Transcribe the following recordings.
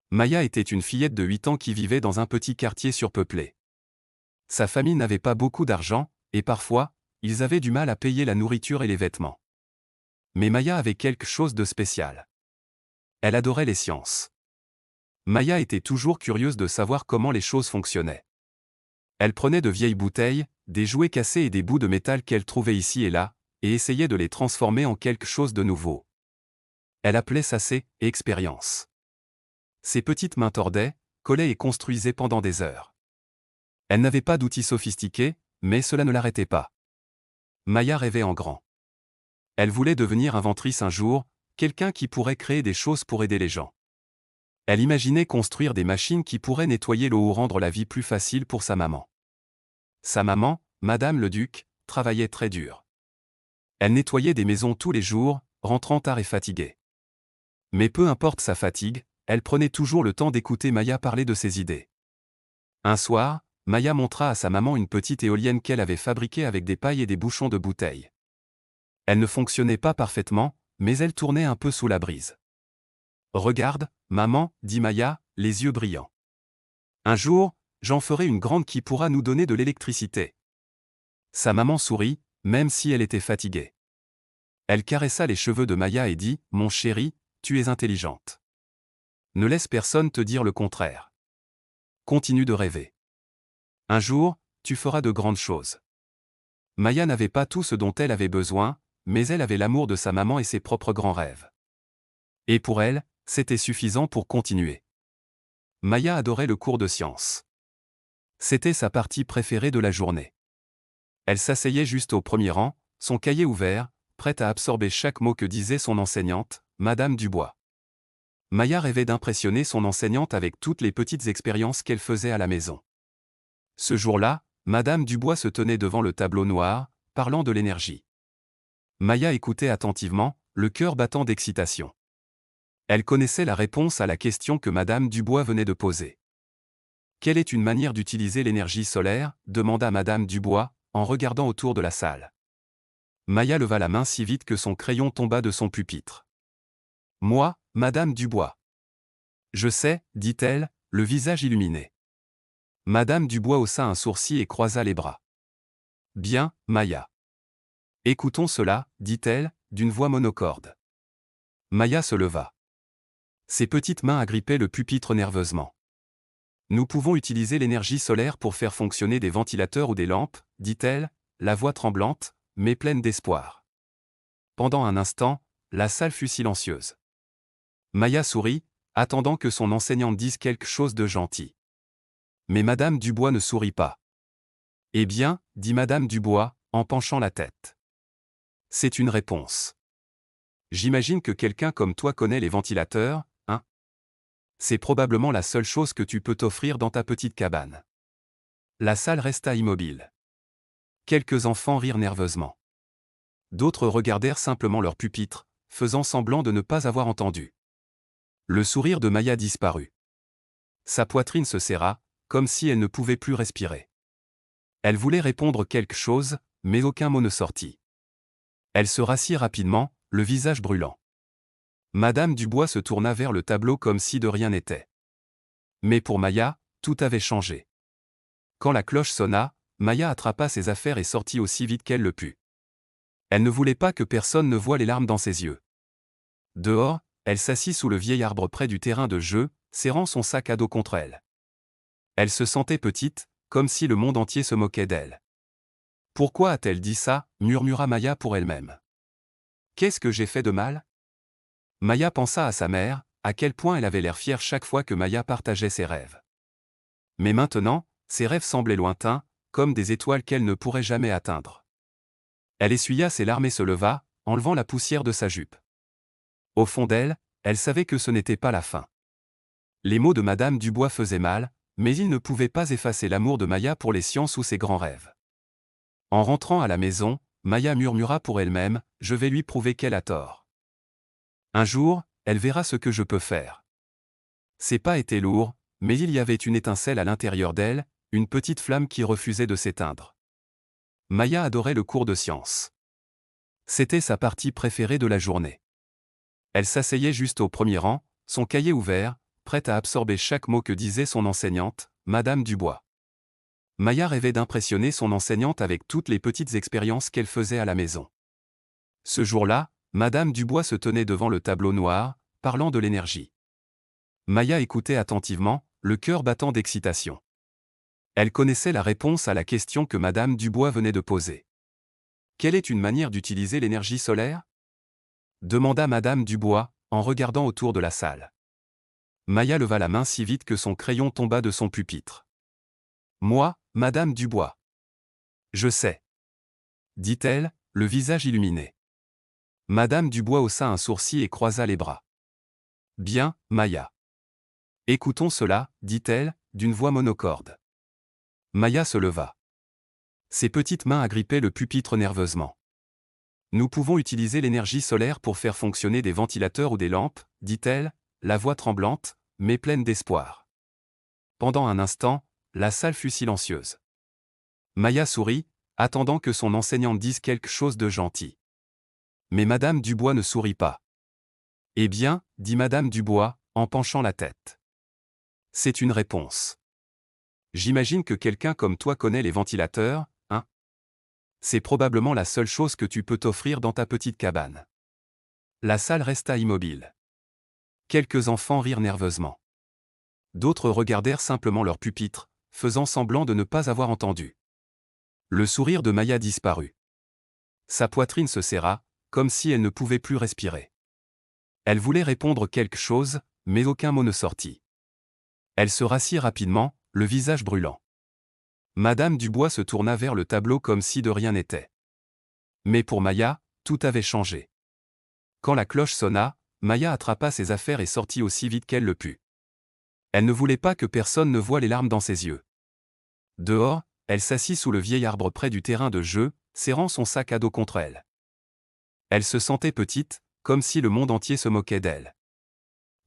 Maya était une fillette de 8 ans qui vivait dans un petit quartier surpeuplé. Sa famille n'avait pas beaucoup d'argent, et parfois, ils avaient du mal à payer la nourriture et les vêtements. Mais Maya avait quelque chose de spécial. Elle adorait les sciences. Maya était toujours curieuse de savoir comment les choses fonctionnaient. Elle prenait de vieilles bouteilles, des jouets cassés et des bouts de métal qu'elle trouvait ici et là, et essayait de les transformer en quelque chose de nouveau. Elle appelait ça ses expériences. Ses petites mains tordaient, collaient et construisaient pendant des heures. Elle n'avait pas d'outils sophistiqués, mais cela ne l'arrêtait pas. Maya rêvait en grand. Elle voulait devenir inventrice un jour, quelqu'un qui pourrait créer des choses pour aider les gens. Elle imaginait construire des machines qui pourraient nettoyer l'eau ou rendre la vie plus facile pour sa maman. Sa maman, Madame le Duc, travaillait très dur. Elle nettoyait des maisons tous les jours, rentrant tard et fatiguée. Mais peu importe sa fatigue, elle prenait toujours le temps d'écouter Maya parler de ses idées. Un soir, Maya montra à sa maman une petite éolienne qu'elle avait fabriquée avec des pailles et des bouchons de bouteilles. Elle ne fonctionnait pas parfaitement, mais elle tournait un peu sous la brise. « Regarde, maman, dit Maya, les yeux brillants. Un jour, j'en ferai une grande qui pourra nous donner de l'électricité. » Sa maman sourit, même si elle était fatiguée. Elle caressa les cheveux de Maya et dit « Mon chéri, tu es intelligente. Ne laisse personne te dire le contraire. Continue de rêver. Un jour, tu feras de grandes choses. » Maya n'avait pas tout ce dont elle avait besoin, mais elle avait l'amour de sa maman et ses propres grands rêves. Et pour elle, c'était suffisant pour continuer. Maya adorait le cours de sciences. C'était sa partie préférée de la journée. Elle s'asseyait juste au premier rang, son cahier ouvert, prête à absorber chaque mot que disait son enseignante, Madame Dubois. Maya rêvait d'impressionner son enseignante avec toutes les petites expériences qu'elle faisait à la maison. Ce jour-là, Madame Dubois se tenait devant le tableau noir, parlant de l'énergie. Maya écoutait attentivement, le cœur battant d'excitation. Elle connaissait la réponse à la question que Madame Dubois venait de poser. « Quelle est une manière d'utiliser l'énergie solaire ?» demanda Madame Dubois, en regardant autour de la salle. Maya leva la main si vite que son crayon tomba de son pupitre. « Moi, Madame Dubois. »« Je sais, dit-elle, le visage illuminé. Madame Dubois haussa un sourcil et croisa les bras. « Bien, Maya. Écoutons cela, dit-elle, d'une voix monocorde. Maya se leva. Ses petites mains agrippaient le pupitre nerveusement. « Nous pouvons utiliser l'énergie solaire pour faire fonctionner des ventilateurs ou des lampes, dit-elle, la voix tremblante, mais pleine d'espoir. » Pendant un instant, la salle fut silencieuse. Maya sourit, attendant que son enseignante dise quelque chose de gentil. Mais Madame Dubois ne sourit pas. « Eh bien, dit Madame Dubois, en penchant la tête. C'est une réponse. J'imagine que quelqu'un comme toi connaît les ventilateurs, hein? C'est probablement la seule chose que tu peux t'offrir dans ta petite cabane. » La salle resta immobile. Quelques enfants rirent nerveusement. D'autres regardèrent simplement leur pupitre, faisant semblant de ne pas avoir entendu. Le sourire de Maya disparut. Sa poitrine se serra, comme si elle ne pouvait plus respirer. Elle voulait répondre quelque chose, mais aucun mot ne sortit. Elle se rassit rapidement, le visage brûlant. Madame Dubois se tourna vers le tableau comme si de rien n'était. Mais pour Maya, tout avait changé. Quand la cloche sonna, Maya attrapa ses affaires et sortit aussi vite qu'elle le put. Elle ne voulait pas que personne ne voie les larmes dans ses yeux. Dehors, elle s'assit sous le vieil arbre près du terrain de jeu, serrant son sac à dos contre elle. Elle se sentait petite, comme si le monde entier se moquait d'elle. « Pourquoi a-t-elle dit ça ?» murmura Maya pour elle-même. « Qu'est-ce que j'ai fait de mal ?» Maya pensa à sa mère, à quel point elle avait l'air fière chaque fois que Maya partageait ses rêves. Mais maintenant, ses rêves semblaient lointains, comme des étoiles qu'elle ne pourrait jamais atteindre. Elle essuya ses larmes et se leva, enlevant la poussière de sa jupe. Au fond d'elle, elle savait que ce n'était pas la fin. Les mots de Madame Dubois faisaient mal, mais ils ne pouvaient pas effacer l'amour de Maya pour les sciences ou ses grands rêves. En rentrant à la maison, Maya murmura pour elle-même, « Je vais lui prouver qu'elle a tort. Un jour, elle verra ce que je peux faire. » Ses pas étaient lourds, mais il y avait une étincelle à l'intérieur d'elle, une petite flamme qui refusait de s'éteindre. Maya adorait le cours de sciences. C'était sa partie préférée de la journée. Elle s'asseyait juste au premier rang, son cahier ouvert, prête à absorber chaque mot que disait son enseignante, Madame Dubois. Maya rêvait d'impressionner son enseignante avec toutes les petites expériences qu'elle faisait à la maison. Ce jour-là, Madame Dubois se tenait devant le tableau noir, parlant de l'énergie. Maya écoutait attentivement, le cœur battant d'excitation. Elle connaissait la réponse à la question que Madame Dubois venait de poser. Quelle est une manière d'utiliser l'énergie solaire? Demanda Madame Dubois, en regardant autour de la salle. Maya leva la main si vite que son crayon tomba de son pupitre. Moi, Madame Dubois. Je sais. Dit-elle, le visage illuminé. Madame Dubois haussa un sourcil et croisa les bras. Bien, Maya. Écoutons cela, dit-elle, d'une voix monocorde. Maya se leva. Ses petites mains agrippaient le pupitre nerveusement. Nous pouvons utiliser l'énergie solaire pour faire fonctionner des ventilateurs ou des lampes, dit-elle, la voix tremblante, mais pleine d'espoir. Pendant un instant, la salle fut silencieuse. Maya sourit, attendant que son enseignante dise quelque chose de gentil. Mais Madame Dubois ne sourit pas. Eh bien, dit Madame Dubois, en penchant la tête. C'est une réponse. J'imagine que quelqu'un comme toi connaît les ventilateurs, hein? C'est probablement la seule chose que tu peux t'offrir dans ta petite cabane. La salle resta immobile. Quelques enfants rirent nerveusement. D'autres regardèrent simplement leur pupitre, faisant semblant de ne pas avoir entendu. Le sourire de Maya disparut. Sa poitrine se serra, comme si elle ne pouvait plus respirer. Elle voulait répondre quelque chose, mais aucun mot ne sortit. Elle se rassit rapidement, le visage brûlant. Madame Dubois se tourna vers le tableau comme si de rien n'était. Mais pour Maya, tout avait changé. Quand la cloche sonna, Maya attrapa ses affaires et sortit aussi vite qu'elle le put. Elle ne voulait pas que personne ne voie les larmes dans ses yeux. Dehors, elle s'assit sous le vieil arbre près du terrain de jeu, serrant son sac à dos contre elle. Elle se sentait petite, comme si le monde entier se moquait d'elle.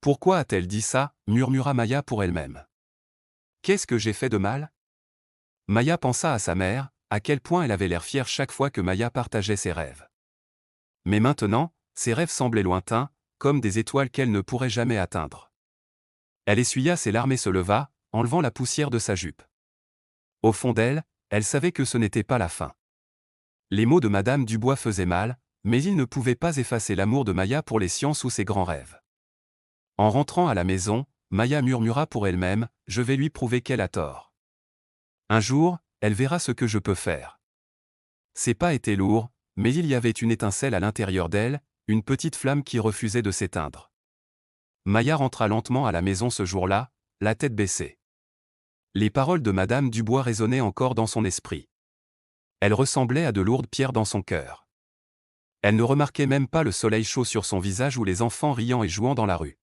Pourquoi a-t-elle dit ça? Murmura Maya pour elle-même. Qu'est-ce que j'ai fait de mal? Maya pensa à sa mère, à quel point elle avait l'air fière chaque fois que Maya partageait ses rêves. Mais maintenant, ses rêves semblaient lointains, comme des étoiles qu'elle ne pourrait jamais atteindre. Elle essuya ses larmes et se leva, enlevant la poussière de sa jupe. Au fond d'elle, elle savait que ce n'était pas la fin. Les mots de Madame Dubois faisaient mal, mais ils ne pouvaient pas effacer l'amour de Maya pour les sciences ou ses grands rêves. En rentrant à la maison, Maya murmura pour elle-même, « Je vais lui prouver qu'elle a tort. Un jour, elle verra ce que je peux faire. » Ses pas étaient lourds, mais il y avait une étincelle à l'intérieur d'elle, une petite flamme qui refusait de s'éteindre. Maya rentra lentement à la maison ce jour-là, la tête baissée. Les paroles de Madame Dubois résonnaient encore dans son esprit. Elles ressemblaient à de lourdes pierres dans son cœur. Elle ne remarquait même pas le soleil chaud sur son visage ou les enfants riant et jouant dans la rue.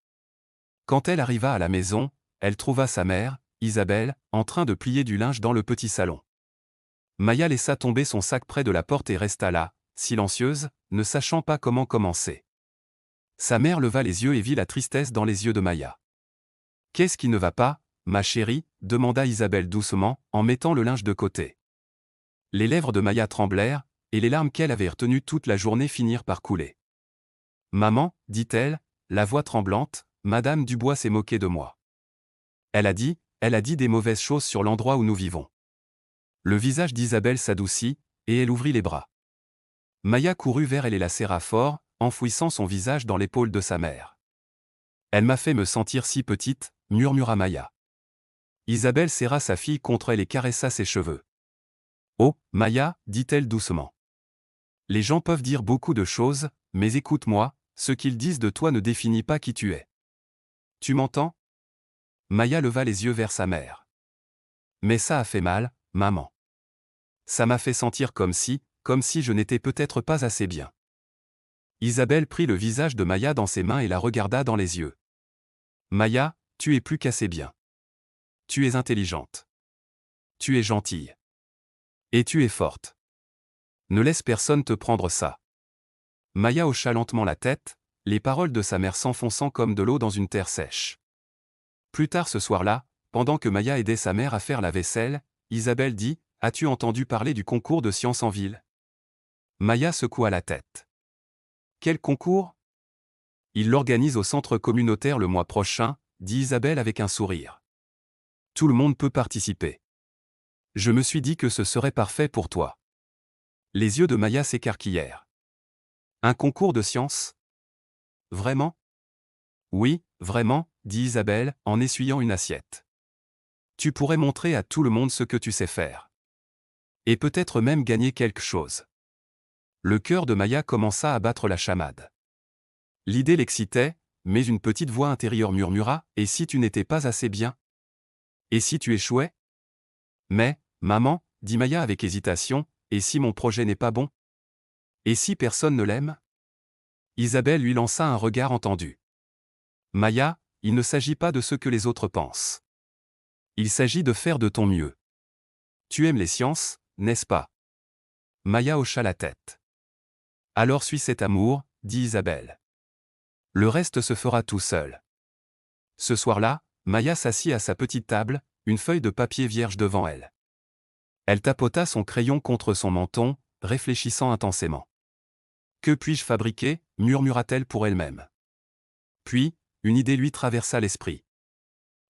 Quand elle arriva à la maison, elle trouva sa mère, Isabelle, en train de plier du linge dans le petit salon. Maya laissa tomber son sac près de la porte et resta là, silencieuse, ne sachant pas comment commencer. Sa mère leva les yeux et vit la tristesse dans les yeux de Maya. « Qu'est-ce qui ne va pas, ma chérie ?» demanda Isabelle doucement, en mettant le linge de côté. Les lèvres de Maya tremblèrent, et les larmes qu'elle avait retenues toute la journée finirent par couler. « Maman, dit-elle, la voix tremblante, Madame Dubois s'est moquée de moi. Elle a dit des mauvaises choses sur l'endroit où nous vivons. » Le visage d'Isabelle s'adoucit, et elle ouvrit les bras. Maya courut vers elle et la serra fort, enfouissant son visage dans l'épaule de sa mère. « Elle m'a fait me sentir si petite, » murmura Maya. Isabelle serra sa fille contre elle et caressa ses cheveux. « Oh, Maya, dit-elle doucement. Les gens peuvent dire beaucoup de choses, mais écoute-moi, ce qu'ils disent de toi ne définit pas qui tu es. Tu m'entends ?» Maya leva les yeux vers sa mère. « Mais ça a fait mal, maman. Ça m'a fait sentir comme si je n'étais peut-être pas assez bien. » Isabelle prit le visage de Maya dans ses mains et la regarda dans les yeux. « Maya, tu es plus qu'assez bien. Tu es intelligente. Tu es gentille. Et tu es forte. Ne laisse personne te prendre ça. » Maya hocha lentement la tête, les paroles de sa mère s'enfonçant comme de l'eau dans une terre sèche. Plus tard ce soir-là, pendant que Maya aidait sa mère à faire la vaisselle, Isabelle dit, « As-tu entendu parler du concours de sciences en ville ?» Maya secoua la tête. « Quel concours ? Il l'organise au centre communautaire le mois prochain, dit Isabelle avec un sourire. Tout le monde peut participer. Je me suis dit que ce serait parfait pour toi. Les yeux de Maya s'écarquillèrent. Un concours de science? Vraiment? Oui, vraiment, dit Isabelle, en essuyant une assiette. Tu pourrais montrer à tout le monde ce que tu sais faire. Et peut-être même gagner quelque chose. Le cœur de Maya commença à battre la chamade. L'idée l'excitait, mais une petite voix intérieure murmura « Et si tu n'étais pas assez bien? Et si tu échouais? » Mais, maman, dit Maya avec hésitation, et si mon projet n'est pas bon? Et si personne ne l'aime? Isabelle lui lança un regard entendu. Maya, il ne s'agit pas de ce que les autres pensent. Il s'agit de faire de ton mieux. Tu aimes les sciences, n'est-ce pas? Maya hocha la tête. Alors suis cet amour, dit Isabelle. Le reste se fera tout seul. Ce soir-là, Maya s'assit à sa petite table, une feuille de papier vierge devant elle. Elle tapota son crayon contre son menton, réfléchissant intensément. Que puis-je fabriquer? Murmura-t-elle pour elle-même. Puis, une idée lui traversa l'esprit.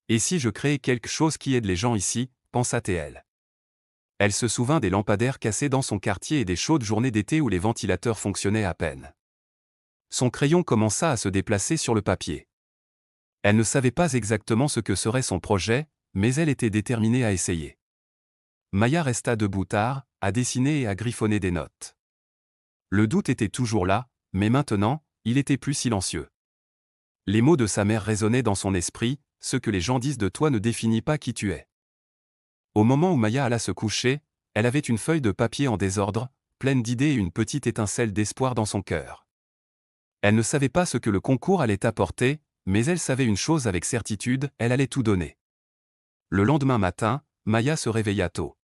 Et si je créais quelque chose qui aide les gens ici, pensa-t-elle. Elle se souvint des lampadaires cassés dans son quartier et des chaudes journées d'été où les ventilateurs fonctionnaient à peine. Son crayon commença à se déplacer sur le papier. Elle ne savait pas exactement ce que serait son projet, mais elle était déterminée à essayer. Maya resta debout tard, à dessiner et à griffonner des notes. Le doute était toujours là, mais maintenant, il était plus silencieux. Les mots de sa mère résonnaient dans son esprit, « Ce que les gens disent de toi ne définit pas qui tu es. » Au moment où Maya alla se coucher, elle avait une feuille de papier en désordre, pleine d'idées et une petite étincelle d'espoir dans son cœur. Elle ne savait pas ce que le concours allait apporter, mais elle savait une chose avec certitude, elle allait tout donner. Le lendemain matin, Maya se réveilla tôt.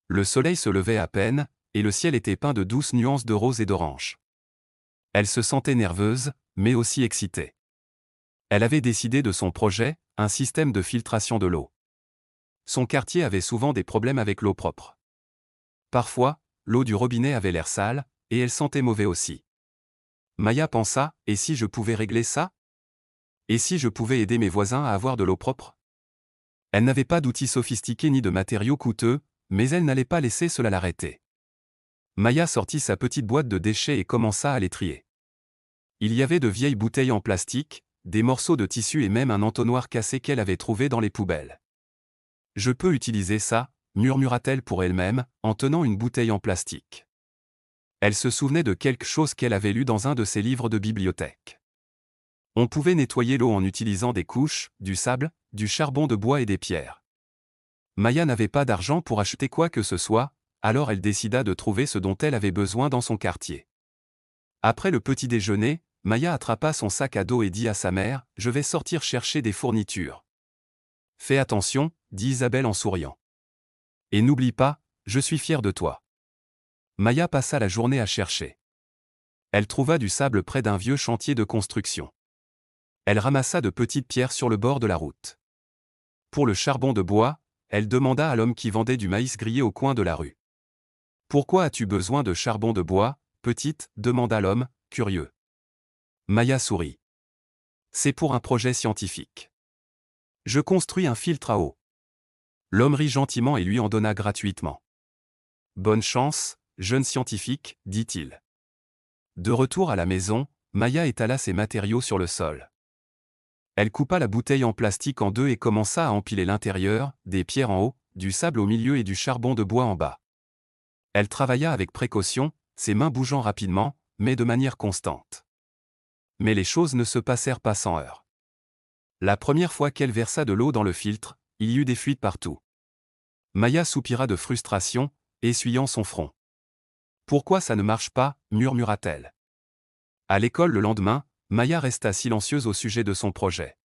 Le soleil se levait à peine, et le ciel était peint de douces nuances de rose et d'orange. Elle se sentait nerveuse, mais aussi excitée. Elle avait décidé de son projet, un système de filtration de l'eau. Son quartier avait souvent des problèmes avec l'eau propre. Parfois, l'eau du robinet avait l'air sale, et elle sentait mauvais aussi. Maya pensa, et si je pouvais régler ça? Et si je pouvais aider mes voisins à avoir de l'eau propre? Elle n'avait pas d'outils sophistiqués ni de matériaux coûteux, mais elle n'allait pas laisser cela l'arrêter. Maya sortit sa petite boîte de déchets et commença à les trier. Il y avait de vieilles bouteilles en plastique, des morceaux de tissu et même un entonnoir cassé qu'elle avait trouvé dans les poubelles. « Je peux utiliser ça », murmura-t-elle pour elle-même, en tenant une bouteille en plastique. Elle se souvenait de quelque chose qu'elle avait lu dans un de ses livres de bibliothèque. On pouvait nettoyer l'eau en utilisant des couches, du sable, du charbon de bois et des pierres. Maya n'avait pas d'argent pour acheter quoi que ce soit, alors elle décida de trouver ce dont elle avait besoin dans son quartier. Après le petit déjeuner, Maya attrapa son sac à dos et dit à sa mère, « Je vais sortir chercher des fournitures. » « Fais attention, » dit Isabelle en souriant. « Et n'oublie pas, je suis fière de toi. » Maya passa la journée à chercher. Elle trouva du sable près d'un vieux chantier de construction. Elle ramassa de petites pierres sur le bord de la route. Pour le charbon de bois, elle demanda à l'homme qui vendait du maïs grillé au coin de la rue. « Pourquoi as-tu besoin de charbon de bois, petite ?» demanda l'homme, curieux. Maya sourit. « C'est pour un projet scientifique. Je construis un filtre à eau. » L'homme rit gentiment et lui en donna gratuitement. « Bonne chance, jeune scientifique, dit-il. » De retour à la maison, Maya étala ses matériaux sur le sol. Elle coupa la bouteille en plastique en deux et commença à empiler l'intérieur, des pierres en haut, du sable au milieu et du charbon de bois en bas. Elle travailla avec précaution, ses mains bougeant rapidement, mais de manière constante. Mais les choses ne se passèrent pas sans heurts. La première fois qu'elle versa de l'eau dans le filtre, il y eut des fuites partout. Maya soupira de frustration, essuyant son front. « Pourquoi ça ne marche pas ?» murmura-t-elle. À l'école le lendemain, Maya resta silencieuse au sujet de son projet.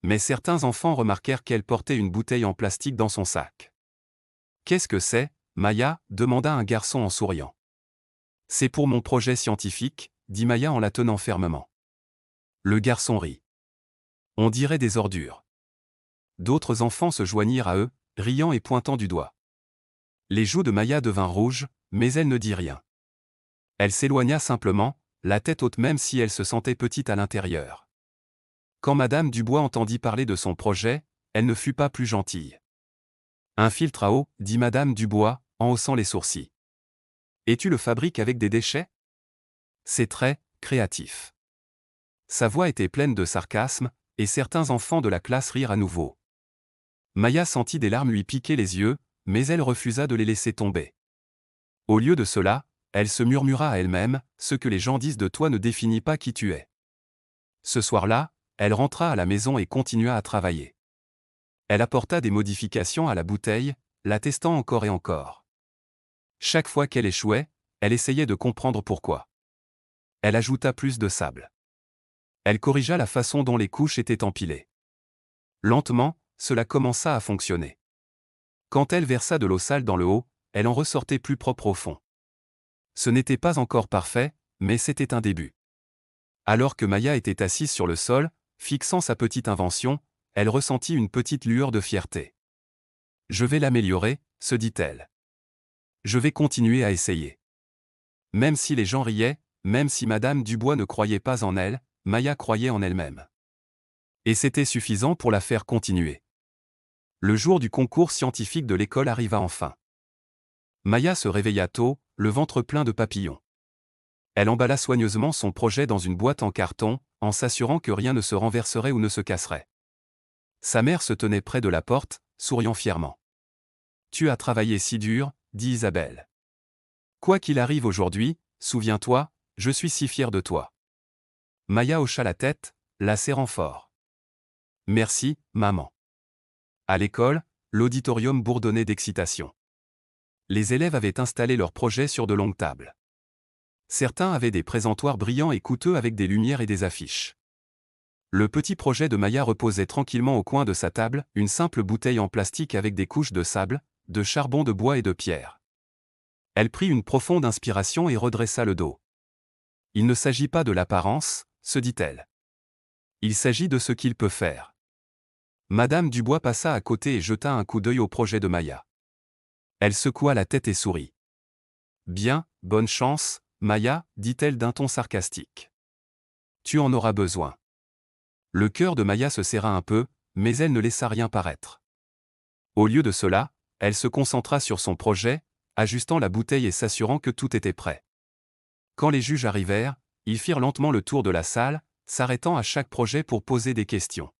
Mais certains enfants remarquèrent qu'elle portait une bouteille en plastique dans son sac. « Qu'est-ce que c'est, Maya ?» demanda un garçon en souriant. « C'est pour mon projet scientifique », dit Maya en la tenant fermement. Le garçon rit. « On dirait des ordures. » D'autres enfants se joignirent à eux, riant et pointant du doigt. Les joues de Maya devinrent rouges, mais elle ne dit rien. Elle s'éloigna simplement, la tête haute même si elle se sentait petite à l'intérieur. Quand Madame Dubois entendit parler de son projet, elle ne fut pas plus gentille. Un filtre à eau, dit Madame Dubois, en haussant les sourcils. Et tu le fabriques avec des déchets? C'est très créatif. Sa voix était pleine de sarcasme, et certains enfants de la classe rirent à nouveau. Maya sentit des larmes lui piquer les yeux, mais elle refusa de les laisser tomber. Au lieu de cela, elle se murmura à elle-même, « Ce que les gens disent de toi ne définit pas qui tu es. » Ce soir-là, elle rentra à la maison et continua à travailler. Elle apporta des modifications à la bouteille, la testant encore et encore. Chaque fois qu'elle échouait, elle essayait de comprendre pourquoi. Elle ajouta plus de sable. Elle corrigea la façon dont les couches étaient empilées. Lentement, cela commença à fonctionner. Quand elle versa de l'eau sale dans le haut, elle en ressortait plus propre au fond. Ce n'était pas encore parfait, mais c'était un début. Alors que Maya était assise sur le sol, fixant sa petite invention, elle ressentit une petite lueur de fierté. « Je vais l'améliorer », se dit-elle. « Je vais continuer à essayer. » Même si les gens riaient, même si Madame Dubois ne croyait pas en elle, Maya croyait en elle-même. Et c'était suffisant pour la faire continuer. Le jour du concours scientifique de l'école arriva enfin. Maya se réveilla tôt, le ventre plein de papillons. Elle emballa soigneusement son projet dans une boîte en carton, en s'assurant que rien ne se renverserait ou ne se casserait. Sa mère se tenait près de la porte, souriant fièrement. « Tu as travaillé si dur, » dit Isabelle. « Quoi qu'il arrive aujourd'hui, souviens-toi, je suis si fière de toi. » Maya hocha la tête, la serrant fort. « Merci, maman. » À l'école, l'auditorium bourdonnait d'excitation. Les élèves avaient installé leurs projets sur de longues tables. Certains avaient des présentoirs brillants et coûteux avec des lumières et des affiches. Le petit projet de Maya reposait tranquillement au coin de sa table, une simple bouteille en plastique avec des couches de sable, de charbon de bois et de pierre. Elle prit une profonde inspiration et redressa le dos. « Il ne s'agit pas de l'apparence, » se dit-elle. « Il s'agit de ce qu'il peut faire. » Madame Dubois passa à côté et jeta un coup d'œil au projet de Maya. Elle secoua la tête et sourit. « Bien, bonne chance, Maya, dit-elle d'un ton sarcastique. Tu en auras besoin. » Le cœur de Maya se serra un peu, mais elle ne laissa rien paraître. Au lieu de cela, elle se concentra sur son projet, ajustant la bouteille et s'assurant que tout était prêt. Quand les juges arrivèrent, ils firent lentement le tour de la salle, s'arrêtant à chaque projet pour poser des questions.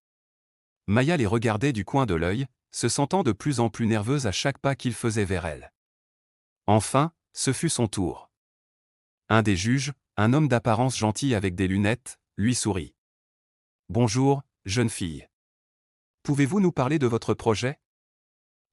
Maya les regardait du coin de l'œil, se sentant de plus en plus nerveuse à chaque pas qu'il faisait vers elle. Enfin, ce fut son tour. Un des juges, un homme d'apparence gentille avec des lunettes, lui sourit. « Bonjour, jeune fille. Pouvez-vous nous parler de votre projet ?»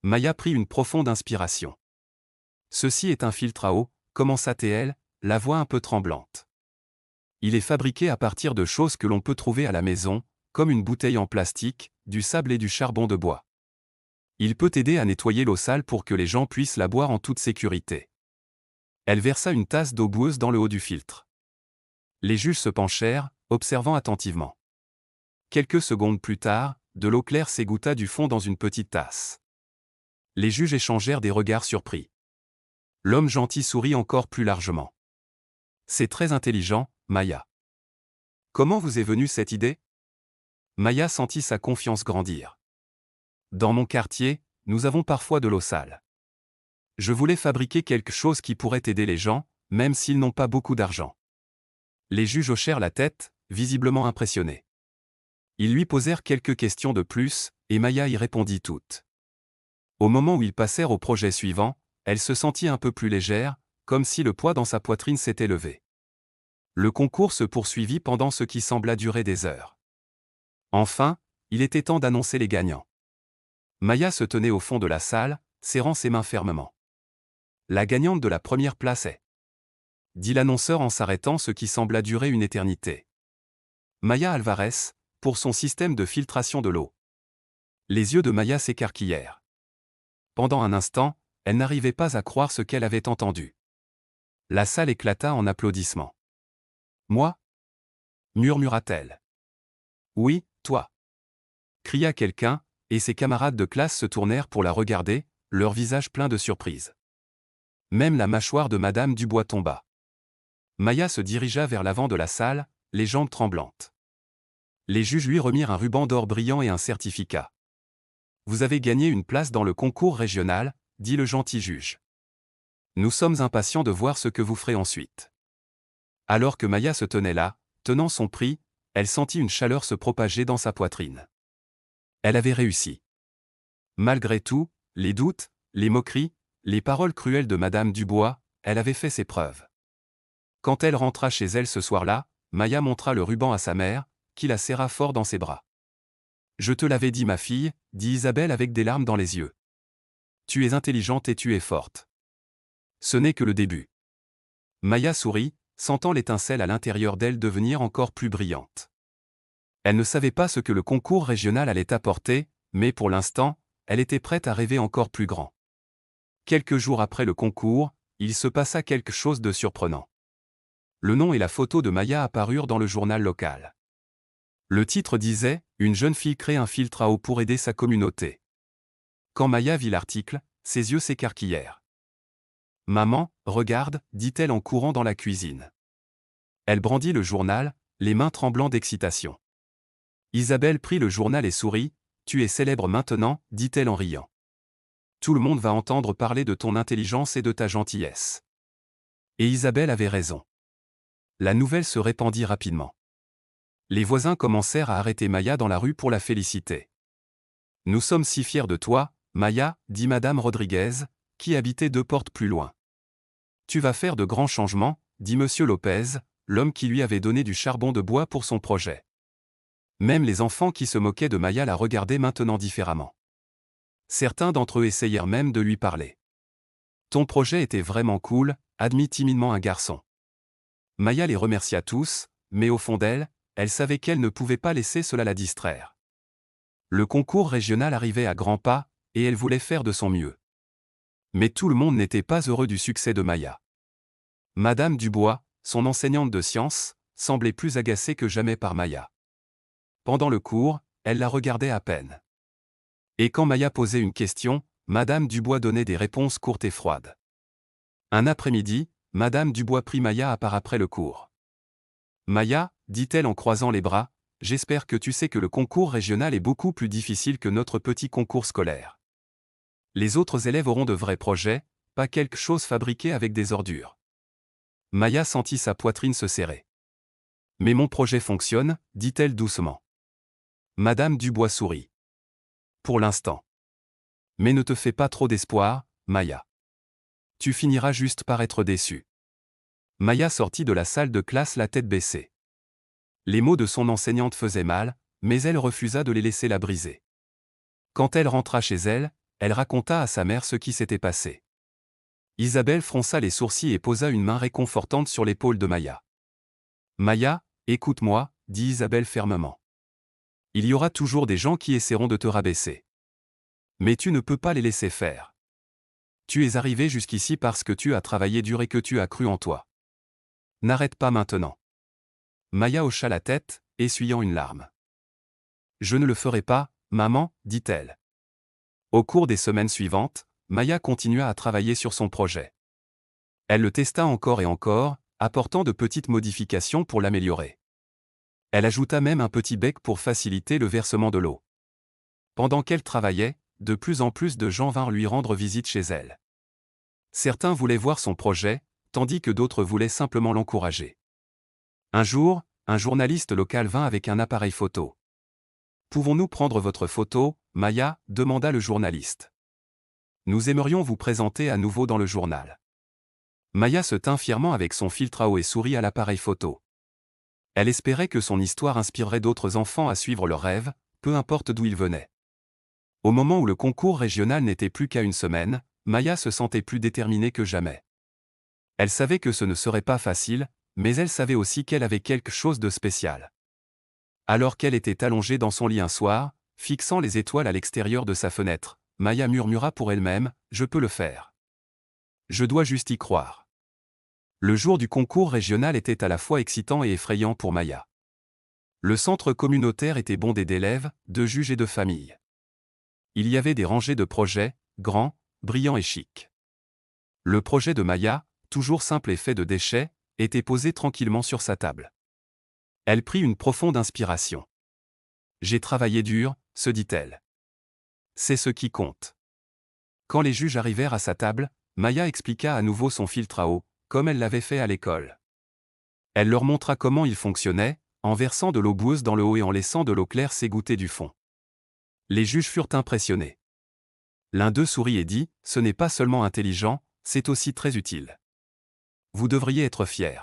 Maya prit une profonde inspiration. « Ceci est un filtre à eau, » commença-t-elle, la voix un peu tremblante. « Il est fabriqué à partir de choses que l'on peut trouver à la maison, comme une bouteille en plastique, du sable et du charbon de bois. Il peut aider à nettoyer l'eau sale pour que les gens puissent la boire en toute sécurité. » Elle versa une tasse d'eau boueuse dans le haut du filtre. Les juges se penchèrent, observant attentivement. Quelques secondes plus tard, de l'eau claire s'égoutta du fond dans une petite tasse. Les juges échangèrent des regards surpris. L'homme gentil sourit encore plus largement. « C'est très intelligent, Maya. Comment vous est venue cette idée ?» Maya sentit sa confiance grandir. « Dans mon quartier, nous avons parfois de l'eau sale. Je voulais fabriquer quelque chose qui pourrait aider les gens, même s'ils n'ont pas beaucoup d'argent. » Les juges hochèrent la tête, visiblement impressionnés. Ils lui posèrent quelques questions de plus, et Maya y répondit toutes. Au moment où ils passèrent au projet suivant, elle se sentit un peu plus légère, comme si le poids dans sa poitrine s'était levé. Le concours se poursuivit pendant ce qui sembla durer des heures. Enfin, il était temps d'annoncer les gagnants. Maya se tenait au fond de la salle, serrant ses mains fermement. « La gagnante de la première place est... » dit l'annonceur en s'arrêtant, ce qui sembla durer une éternité. Maya Alvarez, pour son système de filtration de l'eau. Les yeux de Maya s'écarquillèrent. Pendant un instant, elle n'arrivait pas à croire ce qu'elle avait entendu. La salle éclata en applaudissements. « Moi » murmura-t-elle. « Oui, toi » cria quelqu'un, et ses camarades de classe se tournèrent pour la regarder, leur visage plein de surprise. Même la mâchoire de Madame Dubois tomba. Maya se dirigea vers l'avant de la salle, les jambes tremblantes. Les juges lui remirent un ruban d'or brillant et un certificat. Vous avez gagné une place dans le concours régional, dit le gentil juge. Nous sommes impatients de voir ce que vous ferez ensuite. Alors que Maya se tenait là, tenant son prix, elle sentit une chaleur se propager dans sa poitrine. Elle avait réussi. Malgré tout, les doutes, les moqueries, les paroles cruelles de Madame Dubois, elle avait fait ses preuves. Quand elle rentra chez elle ce soir-là, Maya montra le ruban à sa mère, qui la serra fort dans ses bras. « Je te l'avais dit, ma fille, dit Isabelle avec des larmes dans les yeux. Tu es intelligente et tu es forte. Ce n'est que le début. » Maya sourit, sentant l'étincelle à l'intérieur d'elle devenir encore plus brillante. Elle ne savait pas ce que le concours régional allait apporter, mais pour l'instant, elle était prête à rêver encore plus grand. Quelques jours après le concours, il se passa quelque chose de surprenant. Le nom et la photo de Maya apparurent dans le journal local. Le titre disait « Une jeune fille crée un filtre à eau pour aider sa communauté ». Quand Maya vit l'article, ses yeux s'écarquillèrent. « Maman, regarde », dit-elle en courant dans la cuisine. Elle brandit le journal, les mains tremblant d'excitation. Isabelle prit le journal et sourit. « Tu es célèbre maintenant », dit-elle en riant. « Tout le monde va entendre parler de ton intelligence et de ta gentillesse. » Et Isabelle avait raison. La nouvelle se répandit rapidement. Les voisins commencèrent à arrêter Maya dans la rue pour la féliciter. « Nous sommes si fiers de toi, Maya, » dit Madame Rodriguez, qui habitait 2 portes plus loin. « Tu vas faire de grands changements, » dit Monsieur Lopez, l'homme qui lui avait donné du charbon de bois pour son projet. Même les enfants qui se moquaient de Maya la regardaient maintenant différemment. Certains d'entre eux essayèrent même de lui parler. « Ton projet était vraiment cool », admit timidement un garçon. Maya les remercia tous, mais au fond d'elle, elle savait qu'elle ne pouvait pas laisser cela la distraire. Le concours régional arrivait à grands pas, et elle voulait faire de son mieux. Mais tout le monde n'était pas heureux du succès de Maya. Madame Dubois, son enseignante de sciences, semblait plus agacée que jamais par Maya. Pendant le cours, elle la regardait à peine. Et quand Maya posait une question, Madame Dubois donnait des réponses courtes et froides. Un après-midi, Madame Dubois prit Maya à part après le cours. « Maya, » dit-elle en croisant les bras, « j'espère que tu sais que le concours régional est beaucoup plus difficile que notre petit concours scolaire. Les autres élèves auront de vrais projets, pas quelque chose fabriqué avec des ordures. » Maya sentit sa poitrine se serrer. « Mais mon projet fonctionne, » dit-elle doucement. Madame Dubois sourit. « Pour l'instant. Mais ne te fais pas trop d'espoir, Maya. Tu finiras juste par être déçue. » Maya sortit de la salle de classe la tête baissée. Les mots de son enseignante faisaient mal, mais elle refusa de les laisser la briser. Quand elle rentra chez elle, elle raconta à sa mère ce qui s'était passé. Isabelle fronça les sourcils et posa une main réconfortante sur l'épaule de Maya. « Maya, écoute-moi, » dit Isabelle fermement. « Il y aura toujours des gens qui essaieront de te rabaisser. Mais tu ne peux pas les laisser faire. Tu es arrivé jusqu'ici parce que tu as travaillé dur et que tu as cru en toi. N'arrête pas maintenant. » Maya hocha la tête, essuyant une larme. « Je ne le ferai pas, maman, » dit-elle. Au cours des semaines suivantes, Maya continua à travailler sur son projet. Elle le testa encore et encore, apportant de petites modifications pour l'améliorer. Elle ajouta même un petit bec pour faciliter le versement de l'eau. Pendant qu'elle travaillait, de plus en plus de gens vinrent lui rendre visite chez elle. Certains voulaient voir son projet, tandis que d'autres voulaient simplement l'encourager. Un jour, un journaliste local vint avec un appareil photo. « Pouvons-nous prendre votre photo, Maya ?» demanda le journaliste. « Nous aimerions vous présenter à nouveau dans le journal. » Maya se tint fièrement avec son filtre à eau et sourit à l'appareil photo. Elle espérait que son histoire inspirerait d'autres enfants à suivre leurs rêves, peu importe d'où ils venaient. Au moment où le concours régional n'était plus qu'à une semaine, Maya se sentait plus déterminée que jamais. Elle savait que ce ne serait pas facile, mais elle savait aussi qu'elle avait quelque chose de spécial. Alors qu'elle était allongée dans son lit un soir, fixant les étoiles à l'extérieur de sa fenêtre, Maya murmura pour elle-même « Je peux le faire. Je dois juste y croire. » Le jour du concours régional était à la fois excitant et effrayant pour Maya. Le centre communautaire était bondé d'élèves, de juges et de familles. Il y avait des rangées de projets, grands, brillants et chics. Le projet de Maya, toujours simple et fait de déchets, était posé tranquillement sur sa table. Elle prit une profonde inspiration. J'ai travaillé dur, se dit-elle. C'est ce qui compte. Quand les juges arrivèrent à sa table, Maya expliqua à nouveau son filtre à eau, comme elle l'avait fait à l'école. Elle leur montra comment il fonctionnait, en versant de l'eau boueuse dans le haut et en laissant de l'eau claire s'égoutter du fond. Les juges furent impressionnés. L'un d'eux sourit et dit, « Ce n'est pas seulement intelligent, c'est aussi très utile. Vous devriez être fiers. »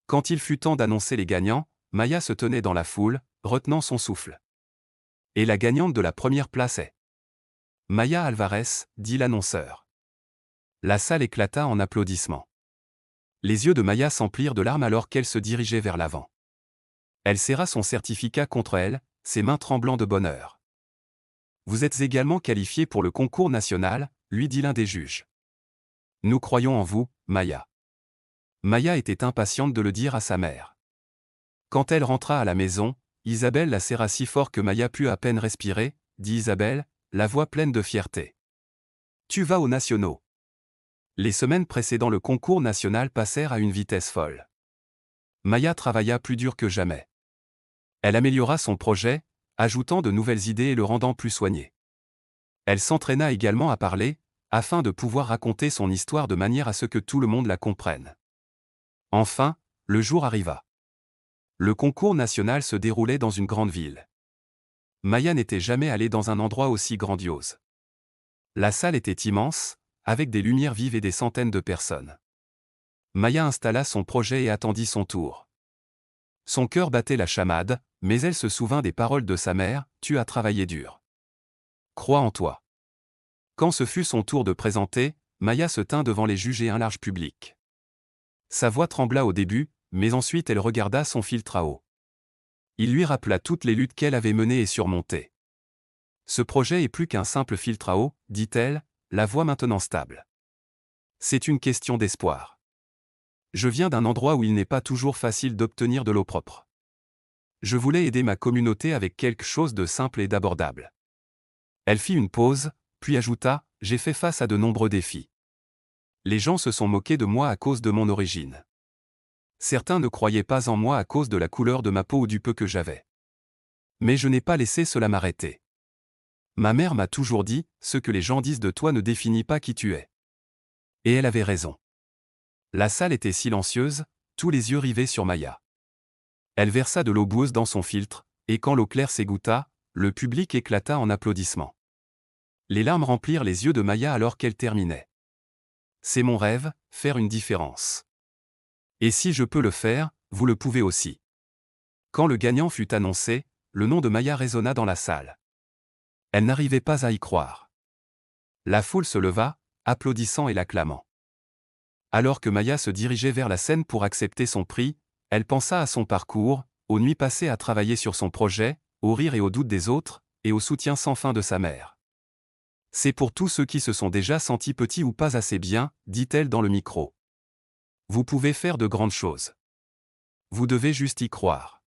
Quand il fut temps d'annoncer les gagnants, Maya se tenait dans la foule, retenant son souffle. Et la gagnante de la première place est Maya Alvarez, dit l'annonceur. La salle éclata en applaudissements. Les yeux de Maya s'emplirent de larmes alors qu'elle se dirigeait vers l'avant. Elle serra son certificat contre elle, ses mains tremblant de bonheur. Vous êtes également qualifié pour le concours national, lui dit l'un des juges. Nous croyons en vous, Maya. Maya était impatiente de le dire à sa mère. Quand elle rentra à la maison, Isabelle la serra si fort que Maya put à peine respirer, dit Isabelle, la voix pleine de fierté. Tu vas aux nationaux. Les semaines précédant le concours national passèrent à une vitesse folle. Maya travailla plus dur que jamais. Elle améliora son projet, ajoutant de nouvelles idées et le rendant plus soigné. Elle s'entraîna également à parler, afin de pouvoir raconter son histoire de manière à ce que tout le monde la comprenne. Enfin, le jour arriva. Le concours national se déroulait dans une grande ville. Maya n'était jamais allée dans un endroit aussi grandiose. La salle était immense, avec des lumières vives et des centaines de personnes. Maya installa son projet et attendit son tour. Son cœur battait la chamade, mais elle se souvint des paroles de sa mère, « Tu as travaillé dur. Crois en toi. » Quand ce fut son tour de présenter, Maya se tint devant les juges et un large public. Sa voix trembla au début, mais ensuite elle regarda son filtre à eau. Il lui rappela toutes les luttes qu'elle avait menées et surmontées. Ce projet est plus qu'un simple filtre à eau, dit-elle, la voix maintenant stable. C'est une question d'espoir. Je viens d'un endroit où il n'est pas toujours facile d'obtenir de l'eau propre. Je voulais aider ma communauté avec quelque chose de simple et d'abordable. Elle fit une pause, puis ajouta, j'ai fait face à de nombreux défis. Les gens se sont moqués de moi à cause de mon origine. Certains ne croyaient pas en moi à cause de la couleur de ma peau ou du peu que j'avais. Mais je n'ai pas laissé cela m'arrêter. Ma mère m'a toujours dit, ce que les gens disent de toi ne définit pas qui tu es. Et elle avait raison. La salle était silencieuse, tous les yeux rivés sur Maya. Elle versa de l'eau boueuse dans son filtre, et quand l'eau claire s'égoutta, le public éclata en applaudissements. Les larmes remplirent les yeux de Maya alors qu'elle terminait. C'est mon rêve, faire une différence. Et si je peux le faire, vous le pouvez aussi. Quand le gagnant fut annoncé, le nom de Maya résonna dans la salle. Elle n'arrivait pas à y croire. La foule se leva, applaudissant et l'acclamant. Alors que Maya se dirigeait vers la scène pour accepter son prix, elle pensa à son parcours, aux nuits passées à travailler sur son projet, aux rires et aux doutes des autres, et au soutien sans fin de sa mère. C'est pour tous ceux qui se sont déjà sentis petits ou pas assez bien, dit-elle dans le micro. Vous pouvez faire de grandes choses. Vous devez juste y croire.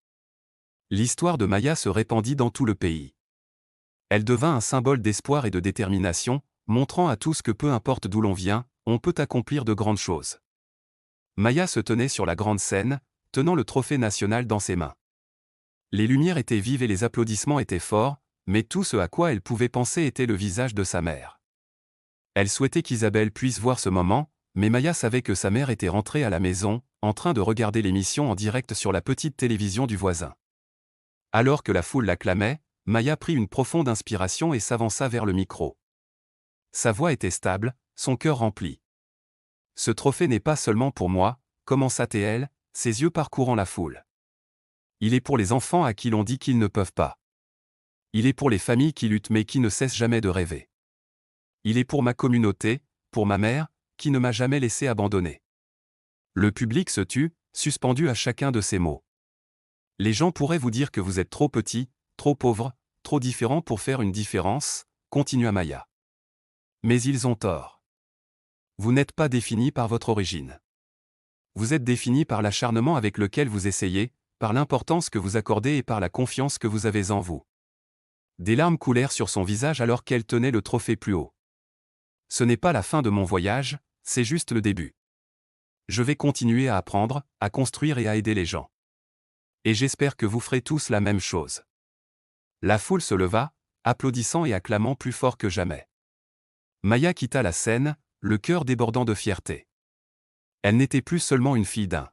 L'histoire de Maya se répandit dans tout le pays. Elle devint un symbole d'espoir et de détermination, montrant à tous que peu importe d'où l'on vient, on peut accomplir de grandes choses. Maya se tenait sur la grande scène, tenant le trophée national dans ses mains. Les lumières étaient vives et les applaudissements étaient forts, mais tout ce à quoi elle pouvait penser était le visage de sa mère. Elle souhaitait qu'Isabelle puisse voir ce moment, mais Maya savait que sa mère était rentrée à la maison, en train de regarder l'émission en direct sur la petite télévision du voisin. Alors que la foule l'acclamait, Maya prit une profonde inspiration et s'avança vers le micro. Sa voix était stable, son cœur rempli. Ce trophée n'est pas seulement pour moi, commença-t-elle, ses yeux parcourant la foule. Il est pour les enfants à qui l'on dit qu'ils ne peuvent pas. Il est pour les familles qui luttent mais qui ne cessent jamais de rêver. Il est pour ma communauté, pour ma mère, qui ne m'a jamais laissé abandonner. Le public se tut, suspendu à chacun de ces mots. Les gens pourraient vous dire que vous êtes trop petit, trop pauvre, trop différent pour faire une différence, continua Maya. Mais ils ont tort. Vous n'êtes pas défini par votre origine. Vous êtes défini par l'acharnement avec lequel vous essayez, par l'importance que vous accordez et par la confiance que vous avez en vous. Des larmes coulèrent sur son visage alors qu'elle tenait le trophée plus haut. Ce n'est pas la fin de mon voyage, c'est juste le début. Je vais continuer à apprendre, à construire et à aider les gens. Et j'espère que vous ferez tous la même chose. La foule se leva, applaudissant et acclamant plus fort que jamais. Maya quitta la scène, le cœur débordant de fierté. Elle n'était plus seulement une fille d'un